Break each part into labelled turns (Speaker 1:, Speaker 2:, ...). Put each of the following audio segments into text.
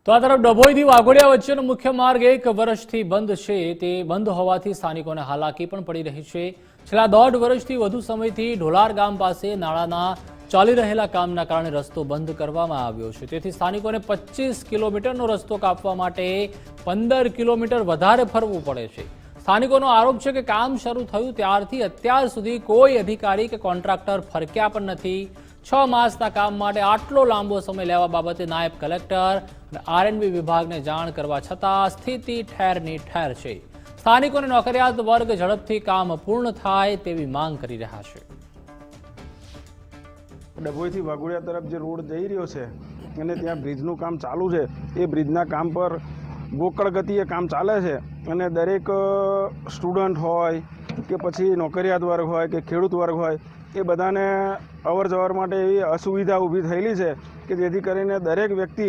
Speaker 1: તો આ તરફ ડભોઈથી વાઘોડિયા વચ્ચેનો મુખ્ય માર્ગ 1 વર્ષથી બંધ છે। તે બંધ હોવાથી સ્થાનિકોને હાલાકી પણ પડી રહી છે। છેલ્લા 1.5 વર્ષથી વધુ સમયથી ઢોલાર ગામ પાસે નાળાના ચાલી રહેલા કામના કારણે રસ્તો બંધ કરવામાં આવ્યો છે। તેથી સ્થાનિકોને 25 કિલોમીટરનો રસ્તો કાપવા માટે 15 કિલોમીટર વધારે ફરવું પડે છે। સ્થાનિકોનો આરોપ છે કે કામ શરૂ થયું ત્યારથી અત્યાર સુધી કોઈ અધિકારી કે કોન્ટ્રાક્ટર ફરક્યા પણ નથી। 6 માસના કામ માટે આટલો લાંબો સમય લેવા બાબતે નાયબ કલેક્ટર અને આરએનબી વિભાગને જાણ કરવા છતાં સ્થિતિ ઠેરની ઠેર છે। સ્થાનિકોને નોકરિયાત વર્ગ ઝડપથી કામ પૂર્ણ થાય તેવી માંગ કરી રહ્યા છે।
Speaker 2: ડભોઈથી વાઘોડિયા તરફ જે રોડ જઈ રહ્યો છે અને ત્યાં બ્રિજનું કામ ચાલુ છે, એ બ્રિજના કામ પર ગોકળ ગતિએ કામ ચાલે છે અને દરેક સ્ટુડન્ટ હોય કે પછી નોકરિયાત વર્ગ હોય કે ખેડૂત વર્ગ હોય એ બધાને અવર જવર માટે એવી અસુવિધા ઊભી થયેલી છે કે જેથી કરીને દરેક વ્યક્તિ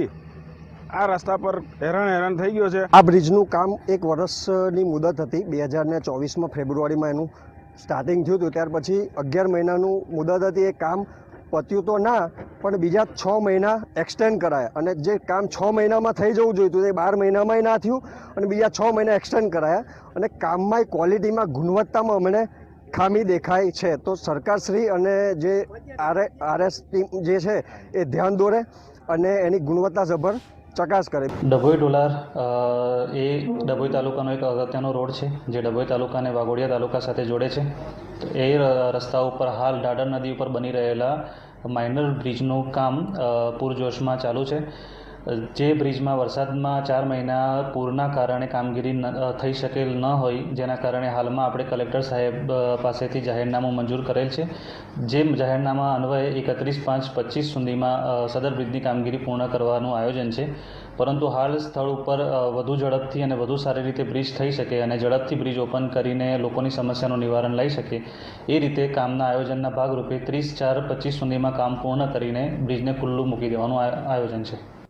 Speaker 2: આ રસ્તા પર હેરાન થઈ ગયો છે।
Speaker 3: આ બ્રિજનું કામ 1 વર્ષની મુદત હતી। 2024માં ફેબ્રુઆરીમાં એનું સ્ટાર્ટિંગ થયું હતું। ત્યાર પછી 11 મહિનાનું મુદત હતી। એ કામ પત્યું તો ના, પણ બીજા 6 મહિના એક્સટેન્ડ કરાયા અને જે કામ 6 મહિનામાં થઈ જવું જોઈતું તે 12 મહિનામાંય ના થયું અને બીજા 6 મહિના એક્સટેન્ડ કરાયા અને કામમાં ક્વોલિટીમાં ગુણવત્તામાં અમને ખામી દેખાય છે। તો સરકારશ્રી અને જે આરએસ ટીમ જે છે એ ધ્યાન દોરે અને એની ગુણવત્તા જબર ચકાસ કરે।
Speaker 4: ડભોઈ ઢોલાર એ ડભોઈ તાલુકાનો એક અગત્યનો રોડ છે જે ડભોઈ તાલુકાને વાઘોડિયા તાલુકા સાથે જોડે છે। તો એ રસ્તા ઉપર હાલ ડાડર નદી ઉપર બની રહેલા માઇનર બ્રિજનું કામ પૂરજોશમાં ચાલુ છે। જે બ્રિજમાં વરસાદમાં 4 મહિના પૂરના કારણે કામગીરી થઈ શકેલ ન હોય, જેના કારણે હાલમાં આપણે કલેક્ટર સાહેબ પાસેથી જાહેરનામું મંજૂર કરેલ છે। જે જાહેરનામા અન્વયે 31/5/25 સુધીમાં સદર બ્રિજની કામગીરી પૂર્ણ કરવાનું આયોજન છે। પરંતુ હાલ સ્થળ ઉપર વધુ ઝડપથી અને વધુ સારી રીતે બ્રિજ થઈ શકે અને ઝડપથી બ્રિજ ઓપન કરીને લોકોની સમસ્યાનું નિવારણ લઈ શકે એ રીતે કામના આયોજનના ભાગરૂપે 30/4/25 સુધીમાં કામ પૂર્ણ કરીને બ્રિજને ખુલ્લું મૂકી દેવાનું આયોજન છે।